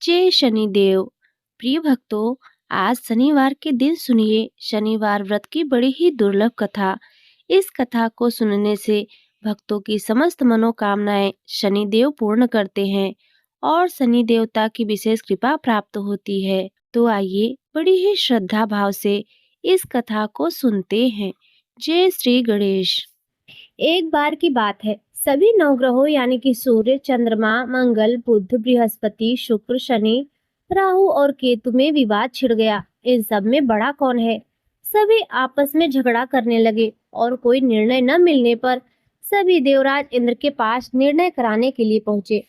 जय शनिदेव। प्रिय भक्तों, आज शनिवार के दिन सुनिए शनिवार व्रत की बड़ी ही दुर्लभ कथा। इस कथा को सुनने से भक्तों की समस्त मनोकामनाएं शनिदेव पूर्ण करते हैं और शनि देवता की विशेष कृपा प्राप्त होती है। तो आइए बड़ी ही श्रद्धा भाव से इस कथा को सुनते हैं। जय श्री गणेश। एक बार की बात है, सभी नवग्रहों यानी कि सूर्य, चंद्रमा, मंगल, बुध, बृहस्पति, शुक्र, शनि, राहु और केतु में विवाद छिड़ गया। इन सब में बड़ा कौन है? सभी आपस में झगड़ा करने लगे और कोई निर्णय न मिलने पर सभी देवराज इंद्र के पास निर्णय कराने के लिए पहुंचे।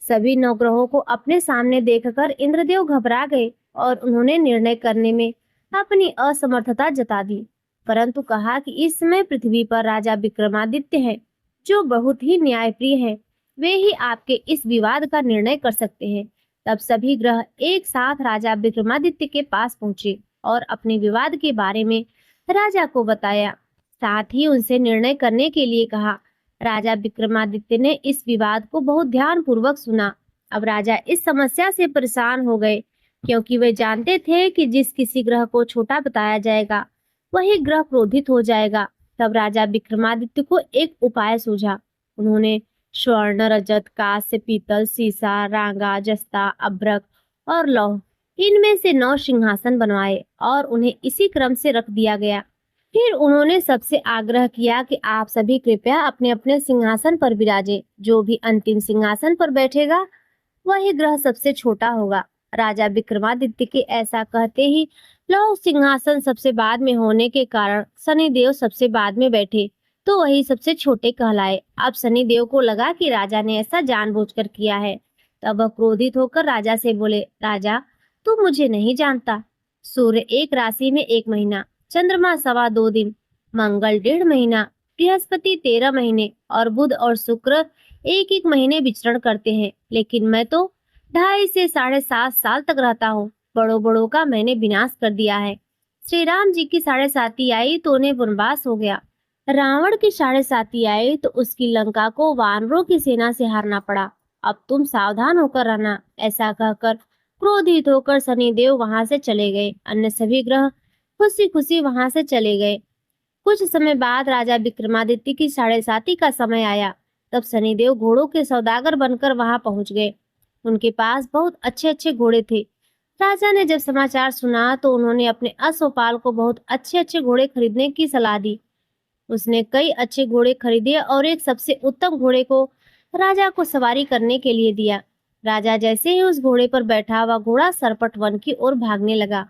सभी नवग्रहों को अपने सामने देखकर इंद्रदेव घबरा गए और उन्होंने निर्णय करने में अपनी असमर्थता जता दी। परंतु कहा कि इस समय पृथ्वी पर राजा विक्रमादित्य हैं, जो बहुत ही न्यायप्रिय हैं। वे ही आपके इस विवाद का निर्णय कर सकते हैं। तब सभी ग्रह एक साथ राजा विक्रमादित्य के पास पहुंचे और अपने विवाद के बारे में राजा को बताया, साथ ही उनसे निर्णय करने के लिए कहा। राजा विक्रमादित्य ने इस विवाद को बहुत ध्यान पूर्वक सुना। अब राजा इस समस्या से परेशान हो गए, क्योंकि वे जानते थे कि जिस किसी ग्रह को छोटा बताया जाएगा वही ग्रह क्रोधित हो जाएगा। तब राजा विक्रमादित्य को एक उपाय सूझा। उन्होंने स्वर्ण, रजत, कांस्य, पीतल, सीसा, रांगा, जस्ता, अभ्रक और लौह इनमें से 9 सिंहासन बनवाए और उन्हें इसी क्रम से रख दिया गया। फिर उन्होंने सबसे आग्रह किया कि आप सभी कृपया अपने अपने सिंहासन पर विराजे। जो भी अंतिम सिंहासन पर बैठेगा वही ग्रह सबसे छोटा होगा। राजा विक्रमादित्य के ऐसा कहते ही लौह सिंहासन सबसे बाद में होने के कारण शनिदेव सबसे बाद में बैठे, तो वही सबसे छोटे कहलाए। अब शनिदेव को लगा कि राजा ने ऐसा जानबूझकर किया है। तब वह क्रोधित होकर राजा से बोले, राजा तू मुझे नहीं जानता। सूर्य एक राशि में 1 महीना, चंद्रमा 2.25 दिन, मंगल 1.5 महीना, बृहस्पति 13 महीने और बुध और शुक्र 1-1 महीने विचरण करते हैं। लेकिन मैं तो 2.5 से 7.5 साल तक रहता हूँ। बड़ों बड़ों का मैंने विनाश कर दिया है। श्री राम जी की 7.5 आई तो उन्हें वनवास हो गया। रावण की 7.5 आई तो उसकी लंका को वानरों की सेना से हारना पड़ा। अब तुम सावधान होकर रहना। ऐसा कहकर क्रोधित होकर शनिदेव वहां से चले गए। अन्य सभी ग्रह खुशी खुशी वहां से चले गए। कुछ समय बाद राजा विक्रमादित्य की 7.5 का समय आया। तब शनिदेव घोड़ों के सौदागर बनकर वहां पहुंच गए। उनके पास बहुत अच्छे अच्छे घोड़े थे। राजा ने जब समाचार सुना तो उन्होंने अपने अश्वपाल को बहुत अच्छे अच्छे घोड़े खरीदने की सलाह दी। उसने कई अच्छे घोड़े खरीदे और एक सबसे उत्तम घोड़े को राजा को सवारी करने के लिए दिया। राजा जैसे ही उस घोड़े पर बैठा, वह घोड़ा सरपट वन की ओर भागने लगा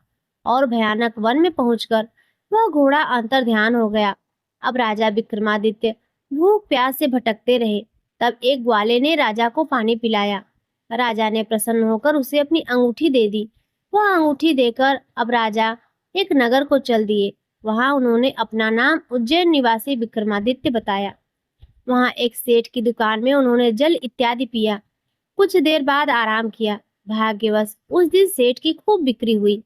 और भयानक वन में पहुंचकर वह घोड़ा अंतर्ध्यान हो गया। अब राजा विक्रमादित्य भूख प्यास से भटकते रहे। तब एक ग्वाले ने राजा को पानी पिलाया। राजा ने प्रसन्न होकर उसे अपनी अंगूठी दे दी। वह अंगूठी देकर अब राजा एक नगर को चल दिए। वहां उन्होंने अपना नाम उज्जैन निवासी विक्रमादित्य बताया। वहां एक सेठ की दुकान में उन्होंने जल इत्यादि पिया। कुछ देर बाद आराम किया। भाग्यवश उस दिन सेठ की खूब बिक्री हुई।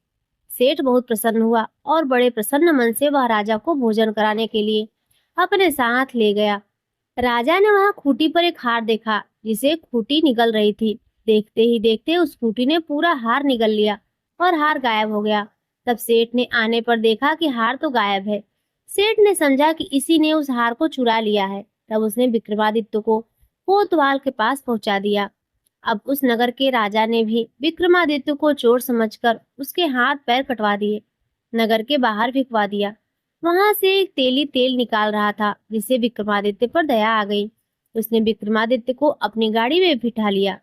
सेठ बहुत प्रसन्न हुआ और बड़े प्रसन्न मन से वह राजा को भोजन कराने के लिए अपने साथ ले गया। राजा ने वहां खूंटी पर एक हार देखा, जिसे खूंटी निगल रही थी। देखते ही देखते उस खूंटी ने पूरा हार निगल लिया और हार गायब हो गया। तब सेठ ने आने पर देखा कि हार तो गायब है। सेठ ने समझा कि इसी ने उस हार को चुरा लिया है। तब उसने विक्रमादित्य को कोतवाल के पास पहुंचा दिया। अब उस नगर के राजा ने भी विक्रमादित्य को चोर समझकर उसके हाथ पैर कटवा दिए, नगर के बाहर भिखवा दिया। वहां से एक तेली तेल निकाल रहा था, जिससे विक्रमादित्य पर दया आ गई। उसने विक्रमादित्य को अपनी गाड़ी में बिठा लिया।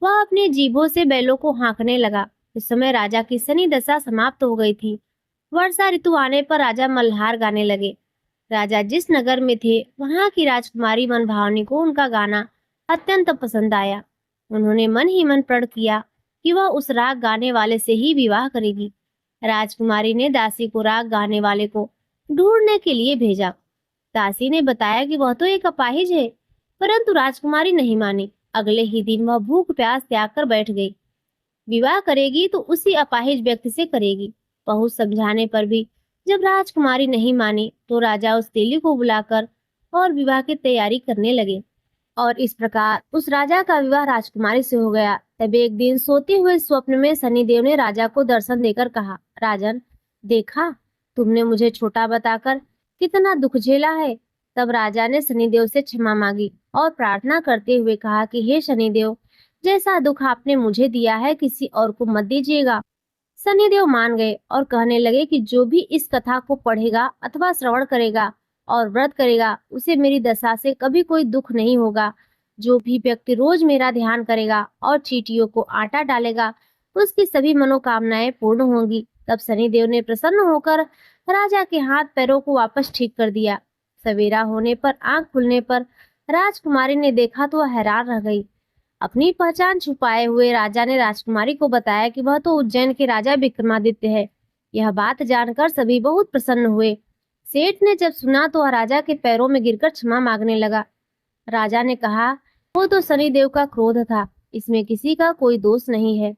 वह अपने जीभों से बैलों को हाँकने लगा। इस समय राजा की शनि दशा समाप्त हो गई थी। वर्षा ऋतु आने पर राजा मल्हार गाने लगे। राजा जिस नगर में थे, वहां की राजकुमारी मनभावनी को उनका गाना अत्यंत पसंद आया। उन्होंने मन ही मन प्रण किया कि वह उस राग गाने वाले से ही विवाह करेगी। राजकुमारी ने दासी को राग गाने वाले को ढूंढने के लिए भेजा। दासी ने बताया कि वह तो एक अपाहिज है, परंतु राजकुमारी नहीं मानी। अगले ही दिन वह भूख प्यास त्याग कर बैठ गई। विवाह करेगी तो उसी अपाहिज व्यक्ति से करेगी। बहुत समझाने पर भी जब राजकुमारी नहीं मानी तो राजा उस तेली को बुलाकर और विवाह की तैयारी करने लगे। और इस प्रकार उस राजा का विवाह राजकुमारी से हो गया। तभी एक दिन सोते हुए स्वप्न में शनिदेव ने राजा को दर्शन देकर कहा, राजन, देखा, तुमने मुझे छोटा बताकर कितना दुख झेला है। तब राजा ने शनिदेव से क्षमा मांगी और प्रार्थना करते हुए कहा कि हे शनिदेव, जैसा दुख आपने मुझे दिया है किसी और को मत दीजिएगा। शनिदेव मान गए और कहने लगे कि जो भी इस कथा को पढ़ेगा अथवा श्रवण करेगा और व्रत करेगा, उसे मेरी दशा से कभी कोई दुख नहीं होगा। जो भी व्यक्ति रोज मेरा ध्यान करेगा और चींटियों को आटा डालेगा, उसकी सभी मनोकामनाएं पूर्ण होंगी। तब शनिदेव ने प्रसन्न होकर राजा के हाथ पैरों को वापस ठीक कर दिया। सवेरा होने पर आंख खुलने पर राजकुमारी ने देखा तो वह हैरान रह गई। अपनी पहचान छुपाए हुए राजा ने राजकुमारी को बताया कि वह तो उज्जैन के राजा विक्रमादित्य है। यह बात जानकर सभी बहुत प्रसन्न हुए। सेठ ने जब सुना तो वह राजा के पैरों में गिरकर क्षमा मांगने लगा। राजा ने कहा, वो तो शनिदेव का क्रोध था, इसमें किसी का कोई दोष नहीं है।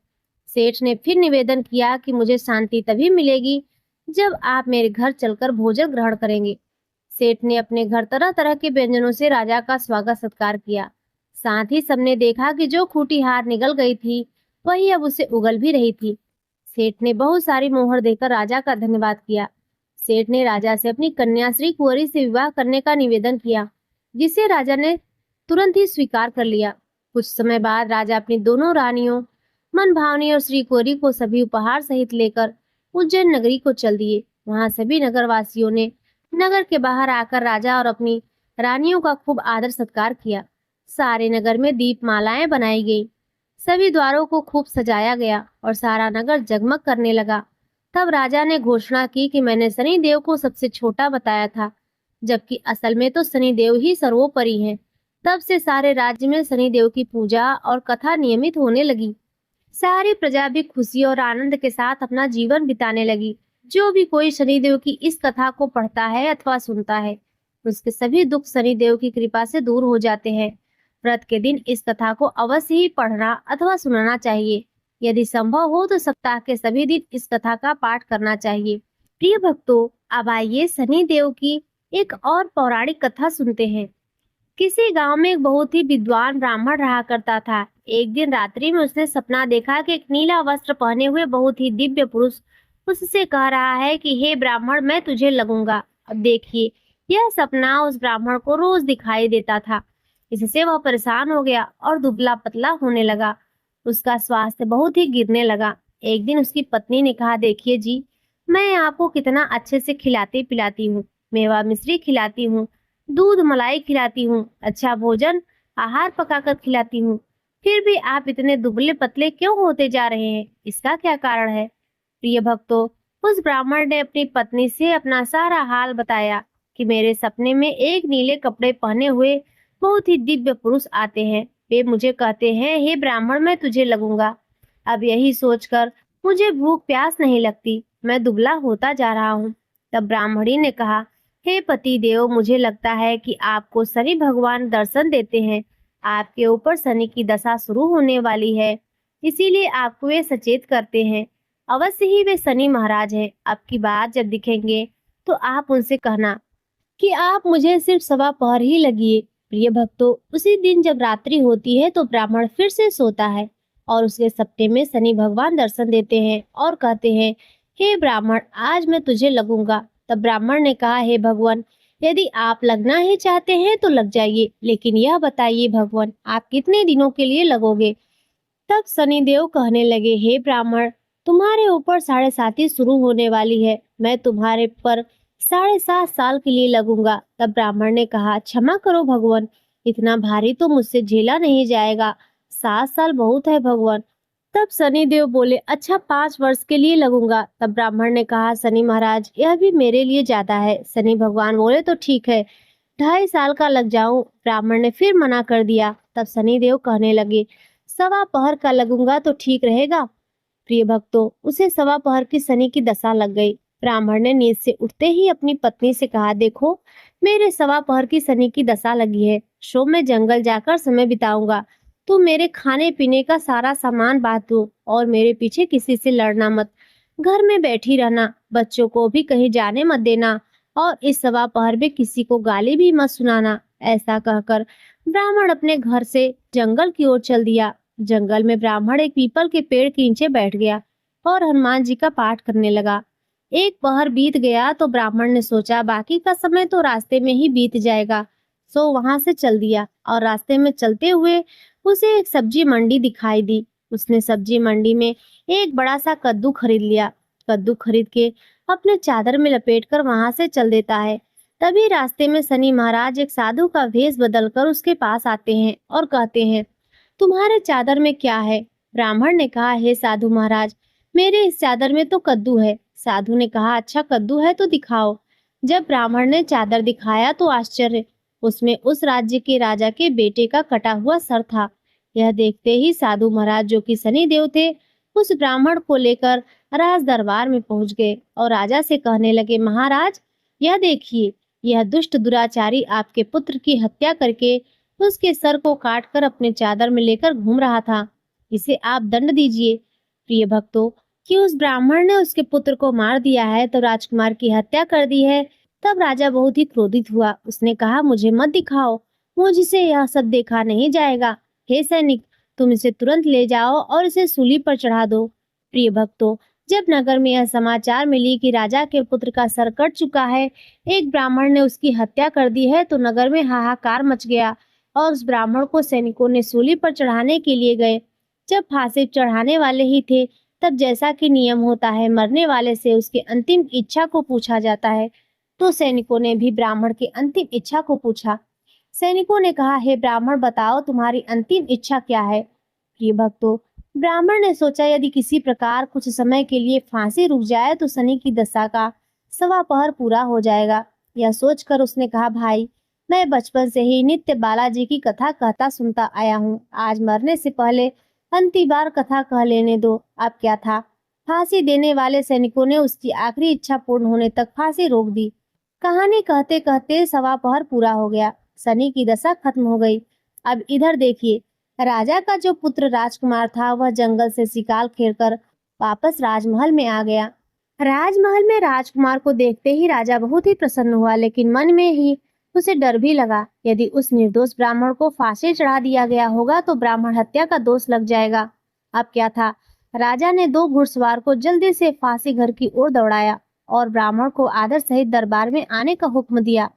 सेठ ने फिर निवेदन किया कि मुझे शांति तभी मिलेगी जब आप मेरे घर चलकर भोजन ग्रहण करेंगे। सेठ ने अपने घर तरह तरह के व्यंजनों से राजा का स्वागत सत्कार किया। साथ ही सबने देखा कि जो खूंटी हार निगल गई थी, वही अब उसे उगल भी रही थी। सेठ ने बहुत सारी मोहर देकर राजा का धन्यवाद किया। सेठ ने राजा से अपनी कन्या श्री कुंवरी से विवाह करने का निवेदन किया, जिसे राजा ने तुरंत ही स्वीकार कर लिया। कुछ समय बाद राजा अपनी दोनों रानियों मनभावनी और श्री कुंवरी को सभी उपहार सहित लेकर उज्जैन नगरी को चल दिए। वहां सभी नगरवासियों ने नगर के बाहर आकर राजा और अपनी रानियों का खूब आदर सत्कार किया। सारे नगर में दीपमालाएं बनाई गई, सभी द्वारों को खूब सजाया गया और सारा नगर जगमग करने लगा। तब राजा ने घोषणा की कि मैंने शनिदेव को सबसे छोटा बताया था, जबकि असल में तो शनिदेव ही सर्वोपरि हैं। तब से सारे राज्य में शनिदेव की पूजा और कथा नियमित होने लगी। सारी प्रजा भी खुशी और आनंद के साथ अपना जीवन बिताने लगी। जो भी कोई शनिदेव की इस कथा को पढ़ता है अथवा सुनता है, उसके सभी दुख शनिदेव की कृपा से दूर हो जाते हैं। व्रत के दिन इस कथा को अवश्य ही पढ़ना अथवा सुनाना चाहिए। यदि संभव हो तो सप्ताह के सभी दिन इस कथा का पाठ करना चाहिए। प्रिय भक्तों, अब आइए शनिदेव की एक और पौराणिक कथा सुनते हैं। किसी गांव में एक बहुत ही विद्वान ब्राह्मण रहा करता था। एक दिन रात्रि में उसने सपना देखा कि एक नीला वस्त्र पहने हुए बहुत ही दिव्य पुरुष उससे कह रहा है कि हे ब्राह्मण, मैं तुझे लगूंगा। अब देखिए, यह सपना उस ब्राह्मण को रोज दिखाई देता था। इससे वह परेशान हो गया और दुबला पतला होने लगा। उसका स्वास्थ्य बहुत ही गिरने लगा। एक दिन उसकी पत्नी ने कहा, देखिए जी, मैं आपको कितना अच्छे से खिलाती पिलाती हूँ, मेवा मिश्री खिलाती हूँ, दूध मलाई खिलाती हूँ, अच्छा भोजन आहार पकाकर खिलाती हूँ, फिर भी आप इतने दुबले पतले क्यों होते जा रहे हैं? इसका क्या कारण है? प्रिय भक्तों, उस ब्राह्मण ने अपनी पत्नी से अपना सारा हाल बताया कि मेरे सपने में एक नीले कपड़े पहने हुए बहुत ही दिव्य पुरुष आते हैं। वे मुझे कहते हैं, हे ब्राह्मण, मैं तुझे लगूंगा। अब यही सोचकर मुझे भूख प्यास नहीं लगती, मैं दुबला होता जा रहा हूँ। तब ब्राह्मणी ने कहा, हे पति देव, मुझे लगता है कि आपको शनि भगवान दर्शन देते हैं। आपके ऊपर शनि की दशा शुरू होने वाली है, इसीलिए आपको वे सचेत करते हैं। अवश्य ही वे शनि महाराज हैं। अब की बार जब दिखेंगे तो आप उनसे कहना कि आप मुझे सिर्फ सवा पहर ही लगिए। प्रिय भक्तों, उसी दिन जब रात्रि होती है तो ब्राह्मण फिर से सोता है और उसके सपने में शनि भगवान दर्शन देते हैं और कहते हैं, हे ब्राह्मण, आज मैं तुझे लगूंगा। तब ब्राह्मण ने कहा, हे भगवान, यदि आप लगना ही चाहते हैं तो लग जाइए, लेकिन यह बताइए भगवान, आप कितने दिनों के लिए लगोगे? तब शनिदेव कहने लगे, हे ब्राह्मण, तुम्हारे ऊपर 7.5 शुरू होने वाली है, मैं तुम्हारे पर 7.5 साल के लिए लगूंगा। तब ब्राह्मण ने कहा, क्षमा करो भगवान, इतना भारी तो मुझसे झेला नहीं जाएगा, 7 साल बहुत है भगवान। तब शनिदेव बोले, अच्छा 5 वर्ष के लिए लगूंगा। तब ब्राह्मण ने कहा, शनि महाराज, यह भी मेरे लिए ज्यादा है। शनि भगवान बोले, तो ठीक है, 2.5 साल का लग जाऊं। ब्राह्मण ने फिर मना कर दिया। तब शनिदेव कहने लगे, सवा पहर का लगूंगा तो ठीक रहेगा। प्रिय भक्तों, उसे सवा पहर की शनि की दशा लग गई। ब्राह्मण ने नींद से उठते ही अपनी पत्नी से कहा, देखो, मेरे सवा पहर की शनि की दशा लगी है, सो मैं जंगल जाकर समय बिताऊंगा। तुम मेरे खाने पीने का सारा सामान बांट दो और मेरे पीछे किसी से लड़ना मत, घर में बैठी रहना, बच्चों को भी कहीं जाने मत देना और इस सवा पहर में किसी को गाली भी मत सुनाना। ऐसा कहकर ब्राह्मण अपने घर से जंगल की ओर चल दिया। जंगल में ब्राह्मण एक पीपल के पेड़ के नीचे बैठ गया और हनुमान जी का पाठ करने लगा। एक पहर बीत गया तो ब्राह्मण ने सोचा बाकी का समय तो रास्ते में ही बीत जाएगा, सो वहां से चल दिया और रास्ते में चलते हुए उसे एक सब्जी मंडी दिखाई दी। उसने सब्जी मंडी में एक बड़ा सा कद्दू खरीद लिया। कद्दू खरीद के अपने चादर में लपेटकर वहां से चल देता है। तभी रास्ते में शनि महाराज एक साधु का भेष बदलकर उसके पास आते हैं और कहते हैं, तुम्हारे चादर में क्या है? ब्राह्मण ने कहा, हे साधु महाराज, मेरे इस चादर में तो कद्दू है। साधु ने कहा, अच्छा कद्दू है तो दिखाओ। जब ब्राह्मण ने चादर दिखाया तो आश्चर्य, उसमें उस राज्य के राजा के बेटे का कटा हुआ सर था। यह देखते ही साधु महाराज, जो कि शनि देव थे, उस ब्राह्मण को लेकर राज दरबार में पहुंच गए और राजा से कहने लगे, महाराज, यह देखिए, यह दुष्ट दुराचारी आपके पुत्र की हत्या करके उसके सर को काटकर अपने चादर में लेकर घूम रहा था। इसे आप दंड दीजिए। प्रिय भक्तों, कि उस ब्राह्मण ने उसके पुत्र को मार दिया है तो राजकुमार की हत्या कर दी है। तब राजा बहुत ही क्रोधित हुआ। उसने कहा, मुझे मत दिखाओ, मुझसे यह सब देखा नहीं जाएगा। हे सैनिक, तुम इसे तुरंत ले जाओ और इसे सूली पर चढ़ा दो। प्रिय भक्तों, जब नगर में यह समाचार मिली कि राजा के पुत्र का सर कट चुका है, एक ब्राह्मण ने उसकी हत्या कर दी है, तो नगर में हाहाकार मच गया और उस ब्राह्मण को सैनिकों ने सूली पर चढ़ाने के लिए गए। जब फांसी चढ़ाने वाले ही थे, तब जैसा कि नियम होता है, मरने वाले से उसकी अंतिम इच्छा को पूछा जाता है। तो सैनिकों ने भी ब्राह्मण की अंतिम इच्छा को पूछा। सैनिकों ने कहा, हे ब्राह्मण, बताओ तुम्हारी अंतिम इच्छा क्या है? प्रिय भक्तों, ब्राह्मण ने सोचा यदि किसी प्रकार कुछ समय के लिए फांसी रुक जाए तो शनि की दशा का सवा पहर पूरा हो जाएगा। यह सोचकर उसने कहा, भाई, मैं बचपन से ही नित्य बालाजी की कथा कहता सुनता आया हूँ। आज मरने से पहले अंतिम बार कथा कह लेने दो। अब क्या था? फांसी देने वाले सैनिकों ने उसकी आखिरी इच्छा पूर्ण होने तक फांसी रोक दी। कहानी कहते कहते सवा पहर पूरा हो गया। शनि की दशा खत्म हो गई। अब इधर देखिए, राजा का जो पुत्र राजकुमार था, वह जंगल से शिकार खेलकर वापस राजमहल में आ गया। राजमहल में राजकुमार को देखते ही राजा बहुत ही प्रसन्न हुआ, लेकिन मन में ही उसे डर भी लगा। यदि उस निर्दोष ब्राह्मण को फांसी चढ़ा दिया गया होगा तो ब्राह्मण हत्या का दोष लग जाएगा। अब क्या था? राजा ने 2 घुड़सवार को जल्दी से फांसी घर की ओर दौड़ाया और ब्राह्मण को आदर सहित दरबार में आने का हुक्म दिया।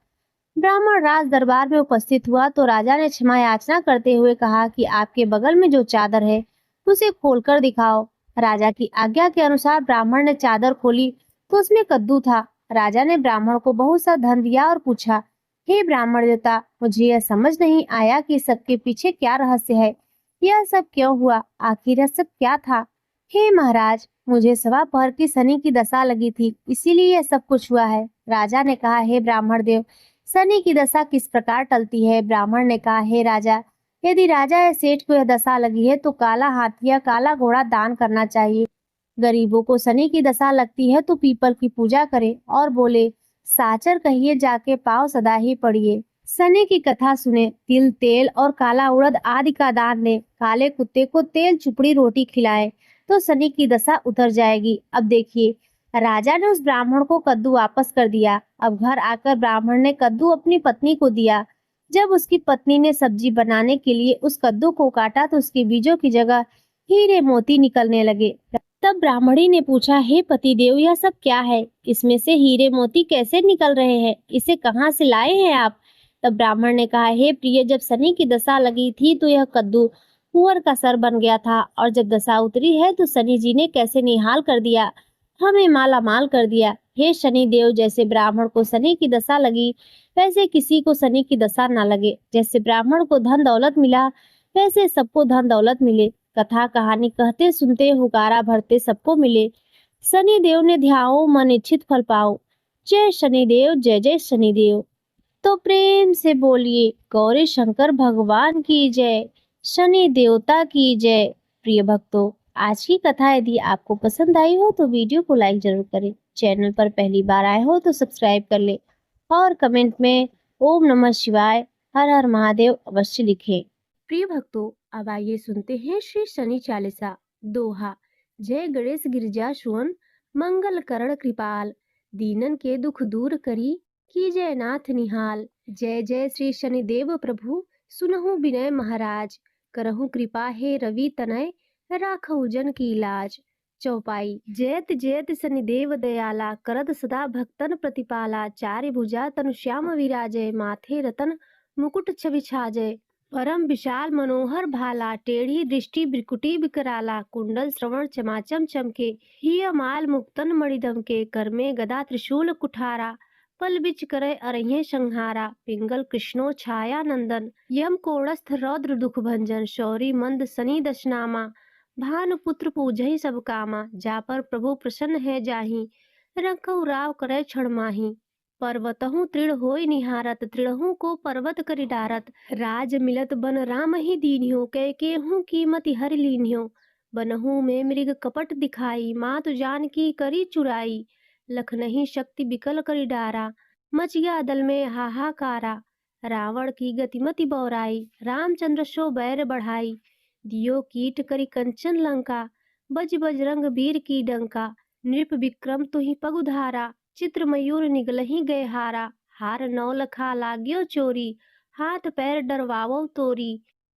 ब्राह्मण राज दरबार में उपस्थित हुआ तो राजा ने क्षमा याचना करते हुए कहा कि आपके बगल में जो चादर है उसे खोलकर दिखाओ। राजा की आज्ञा के अनुसार ब्राह्मण ने चादर खोली तो उसमें कद्दू था। राजा ने ब्राह्मण को बहुत सा धन दिया और पूछा, हे ब्राह्मण देवता, मुझे यह समझ नहीं आया कि सबके पीछे क्या रहस्य है। यह सब क्यों हुआ? आखिर यह सब क्या था? हे महाराज, मुझे सवा पहर की शनि की दशा लगी थी, इसीलिए यह सब कुछ हुआ है। राजा ने कहा, हे ब्राह्मण देव, शनि की दशा किस प्रकार टलती है? ब्राह्मण ने कहा, हे राजा, यदि राजा या सेठ को यह दशा लगी है तो काला हाथी या काला घोड़ा दान करना चाहिए। गरीबों को शनि की दशा लगती है तो पीपल की पूजा करें और बोले, साचर कहिए जाके पाँव सदा ही पड़िए। शनि की कथा सुने, तिल, तेल और काला उड़द आदि का दान दे, काले कुत्ते को तेल चुपड़ी रोटी खिलाए तो शनि की दशा उतर जाएगी। अब देखिए, राजा ने उस ब्राह्मण को कद्दू वापस कर दिया। अब घर आकर ब्राह्मण ने कद्दू अपनी पत्नी को दिया। जब उसकी पत्नी ने सब्जी बनाने के लिए उस कद्दू को काटा तो उसके बीजों की जगह हीरे मोती निकलने लगे। तब ब्राह्मणी ने पूछा, हे पतिदेव, यह सब क्या है? इसमें से हीरे मोती कैसे निकल रहे हैं? इसे कहाँ से लाए हैं आप? तब ब्राह्मण ने कहा, हे प्रिय, जब शनि की दशा लगी थी तो यह कद्दू कुंवर का सर बन गया था, और जब दशा उतरी है तो शनि जी ने कैसे निहाल कर दिया, हमें माला माल कर दिया। हे शनि देव, जैसे ब्राह्मण को शनि की दशा लगी वैसे किसी को शनि की दशा न लगे। जैसे ब्राह्मण को धन दौलत मिला वैसे सबको धन दौलत मिले। कथा कहानी कहते सुनते हुकारा भरते सबको मिले। शनि देव ने ध्याओ मन इच्छित फल पाओ। जय शनिदेव, जय जय शनिदेव। तो प्रेम से बोलिए, गौरी शंकर भगवान की जय, शनि देवता की जय। प्रिय भक्तों, आज की कथा यदि आपको पसंद आई हो तो वीडियो को लाइक जरूर करें। चैनल पर पहली बार आए हो तो सब्सक्राइब कर ले और कमेंट में ओम नमः शिवाय, हर हर महादेव अवश्य लिखें। प्रिय भक्तों, अब आइए सुनते हैं श्री शनि चालीसा। दोहा। जय गणेश गिरिजा सुवन, मंगल करण कृपाल, दीनन के दुख दूर करी, कीजय नाथ निहाल। जय जय श्री शनिदेव प्रभु, सुनहु विनय महाराज, करहु कृपा हे रवि तनय, राखहु जन की लाज। चौपाई। जयत जयत शनिदेव दयाला, करत सदा भक्तन प्रतिपाला। चारि भुजा तनु श्याम विराजय, माथे रतन मुकुट छवि छाजय। परम विशाल मनोहर भाला, टेढ़ी दृष्टि भ्रिकुटी विकराला। कुंडल श्रवण चमाचम चमके, हिय माल मुक्तन मणिदम के। कर में गदा त्रिशूल कुठारा, पल बिच करे अरह्य संहारा। पिंगल कृष्णो छाया नंदन, यम कोणस्थ रौद्र दुख भंजन। शौरी मंद सनी दशनामा, भानुपुत्र पूजहि सब कामा। जा पर प्रभु प्रसन्न है जाहि, रखऊ राव करे क्षण माहि। पर्वतहु तृण होय निहारत, तृणहु को पर्वत करि डारत। राज मिलत बन राम ही दीन्ह्यो, कैकेहू कीमति हरि लीन्ह्यो। बनहु में मृग कपट दिखाई, मातु जानकी करी चुराई। लखनहि शक्ति बिकल करि डारा, मच गया दल में हाहाकारा। रावण की गतिमति बौराई, रामचंद्र सो बैर बढ़ाई। दियो कीट करि कंचन लंका, बज बजरंग वीर की डंका। नृप विक्रम तुहि पगुधारा, चित्र मयूर निगलहि गए हारा। हार नौ लखा लाग्यो चोरी, हाथ पैर डरवावो तोरी।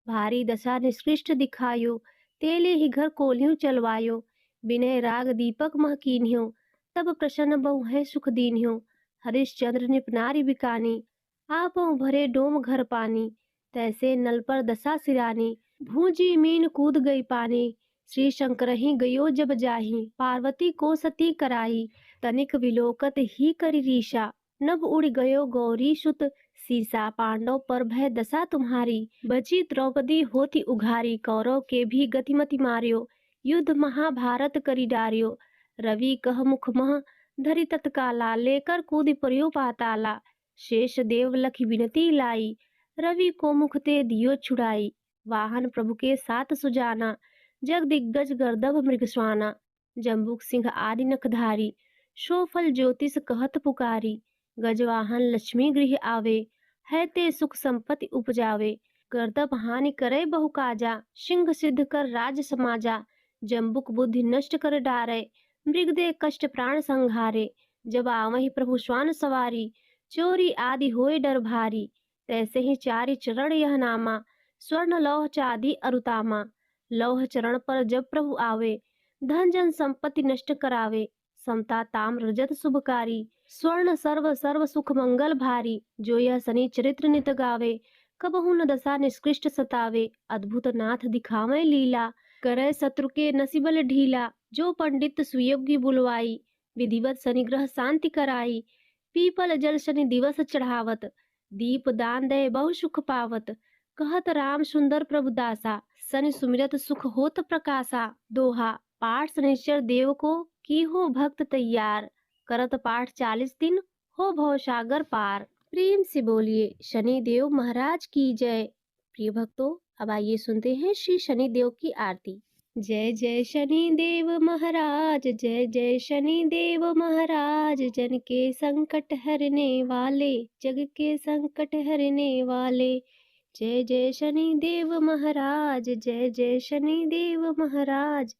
भारी दशा निष्कृष्ट दिखायो, तेले ही घर कोल्ह्यू चलवायो। विनय राग दीपक मह कीन्ह्यो, तब प्रसन्न बहु है सुख दीन्ह्यो। हरिश्चंद्र निप नारी बिकानी, आपहुँ भरे डोम घर पानी। तैसे नल पर दशा सिरानी, भूजी मीन कूद गई पानी। श्री शंकर ही गयो जब जाहि, पार्वती को सती कराई। तनिक विलोकत ही करि रीसा, नभ उड़ गयो गौरी सुत सीसा। पांडव पर भय दशा तुम्हारी, बची द्रौपदी होती उघारी। कौरव के भी गतिमति मार्यो, युद्ध महाभारत करि डार्यो। रवि कह मुख मह धरि तत्काला, लेकर कूद पर्यो पाताला। शेष देव लखि विनती लाई, रवि को मुख ते दियो छुड़ाई। वाहन प्रभु के साथ सुजाना, जग दिग्गज गर्दभ मृगस्वाना। जम्बुक सिंह आदि नखधारी, शो फल ज्योतिष कहत पुकारी। गजवाहन लक्ष्मी गृह आवे, है ते सुख संपत्ति उपजावे। गर्दभ हानि करे बहु काजा, सिंह सिद्ध कर राज समाजा। जम्बुक बुद्धि नष्ट कर डारे, मृग दे कष्ट प्राण संहारे। जब आवहि प्रभु श्वान सवारी, चोरी आदि होए डर भारी। तैसे ही चारि चरण यह नामा, स्वर्ण लौह चांदी अरुतामा। लौह चरण पर जब प्रभु आवे, धन जन संपत्ति नष्ट करावे। समता ताम्र रजत शुभकारी, स्वर्ण सर्व सर्व सुख मंगल भारी। जो यह शनि चरित्र नित गावे, कबहु न दशा निष्कृष्ट सतावे। अद्भुत नाथ दिखावे लीला, करे शत्रु के नसीबल ढीला। जो पंडित सुयोग्य बुलवाई, विधिवत शनि ग्रह शांति कराई। पीपल जल शनि दिवस चढ़ावत, दीप दान दे बहु सुख पावत। कहत राम सुंदर प्रभु दासा, शनि सुमिरत सुख होत प्रकाशा। दोहा। पाठ शनिश्चर देव को की हो भक्त तैयार, करत पाठ 40 दिन हो भवसागर पार। प्रेम से बोलिए शनि देव महाराज की जय। प्रिय भक्तों, अब आइए सुनते हैं श्री शनि देव की आरती। जय जय शनि देव महाराज, जय जय शनि देव महाराज। जन के संकट हरने वाले, जग के संकट हरने वाले। जय जय शनि देव महाराज, जय जय शनि देव महाराज।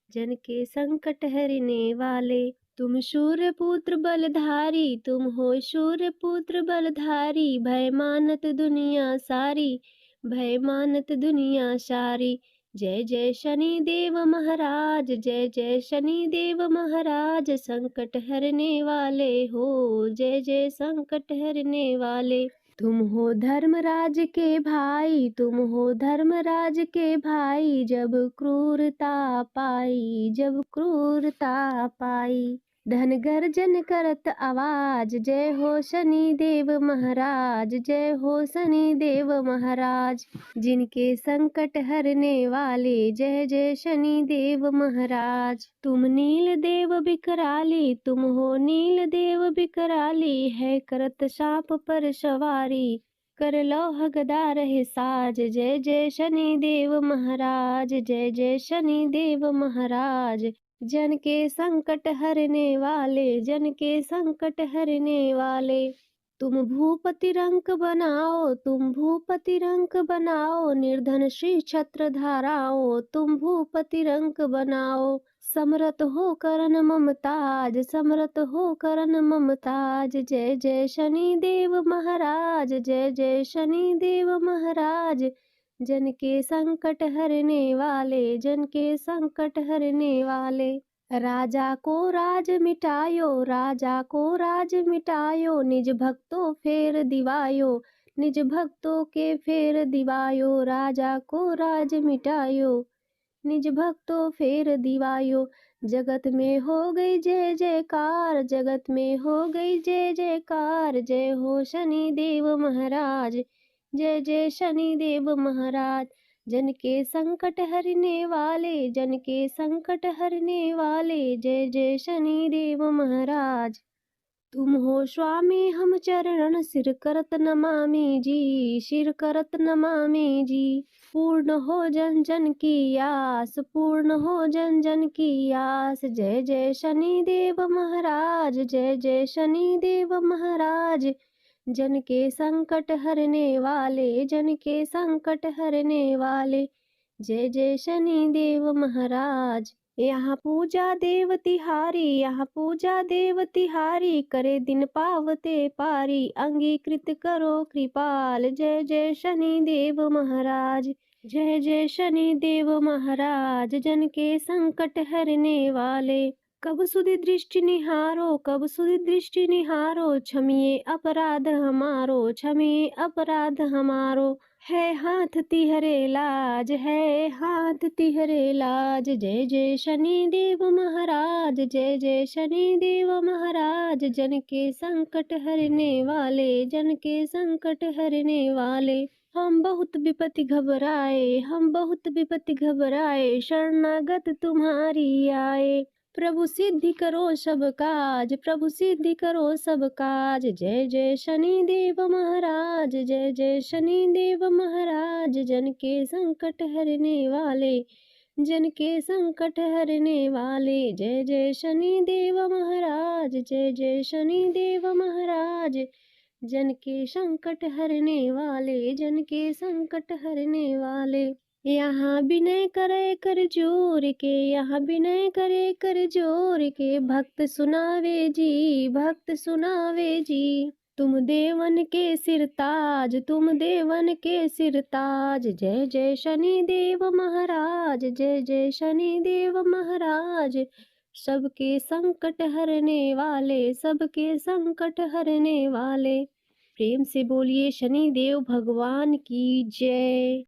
जन के संकट हरने वाले। तुम सूर्य पुत्र बलधारी, तुम हो सूर्य पुत्र बलधारी। भय मानत दुनिया सारी, भय मानत दुनिया सारी। जय जय शनि देव महाराज, जय जय शनि देव महाराज। संकट हरने वाले हो, जय जय संकट हरने वाले। तुम हो धर्मराज के भाई, तुम हो धर्मराज के भाई। जब क्रूरता पाई, जब क्रूरता पाई। धन गर्जन करत आवाज, जय हो शनि देव महाराज, जय हो शनि देव महाराज। जिनके संकट हरने वाले, जय जय शनि देव महाराज। तुम नील देव बिकराली, तुम हो नील देव बिकराली। है करत सांप पर सवारी, कर लौह गदा रहे साज। जय जय शनि देव महाराज, जय जय शनि देव महाराज। जन के संकट हरने वाले, जन के संकट हरने वाले। तुम भूपति रंक बनाओ, तुम भूपति रंक बनाओ। निर्धन श्री छत्र धाराओ, तुम भूपति रंक बनाओ। समरत हो करन ममताज, समरत हो करन ममताज। जय जय शनि देव महाराज, जय जय शनि देव महाराज। जन के संकट हरने वाले, जन के संकट हरने वाले। राजा को राज मिटायो, राजा को राज मिटायो, निज भक्तों फेर दिवायो, निज भक्तों के फेर दिवायो, राजा को राज मिटायो, निज भक्तों फेर दिवायो। जगत में हो गई जय जयकार, जगत में हो गई जय जयकार, जय हो शनि देव महाराज, जय जय शनि देव महाराज। जन के संकट हरने वाले, जन के संकट हरने वाले, जय जय शनि देव महाराज। तुम हो स्वामी हम चरण सिर करत नमामि जी, सिर करत नमामि जी। पूर्ण हो जन जन की आस, पूर्ण हो जन जन की आस, जय जय शनि देव महाराज, जय जय शनि देव महाराज। जन के संकट हरने वाले, जन के संकट हरने वाले, जय जय शनि देव महाराज। यहाँ पूजा देव तिहारी, यहाँ पूजा देव तिहारी, करे दिन पावते पारी, अंगीकृत करो कृपाल, जय जय शनि देव महाराज, जय जय शनि देव महाराज। जन के संकट हरने वाले, कब सुधि दृष्टि निहारो, कब सुधि दृष्टि निहारो, क्षमिए अपराध हमारो, क्षमिए अपराध हमारो। है हाथ तिहरे लाज, है हाथ तिहरे लाज, जय जय शनि देव महाराज, जय जय शनि देव महाराज। जन के संकट हरने वाले, जन के संकट हरने वाले। हम बहुत विपत्ति घबराए, हम बहुत विपत्ति घबराए, शरणागत तुम्हारी आए। प्रभु सिद्धि करो सब काज, प्रभु सिद्धि करो सब काज, जय जय शनि देव महाराज, जय जय शनि देव महाराज। जन के संकट हरने वाले, जन के संकट हरने वाले, जय जय शनि देव महाराज, जय जय शनि देव महाराज। जन के संकट हरने वाले, जन के संकट हरने वाले। यहाँ विनय करे कर जोर के, यहाँ विनय करे कर जोर के, भक्त सुनावे जी, भक्त सुनावे जी। तुम देवन के सिर ताज, तुम देवन के सिर ताज, जय जय शनि देव महाराज, जय जय शनि देव महाराज। सबके संकट हरने वाले, सबके संकट हरने वाले। प्रेम से बोलिए शनि देव भगवान की जय।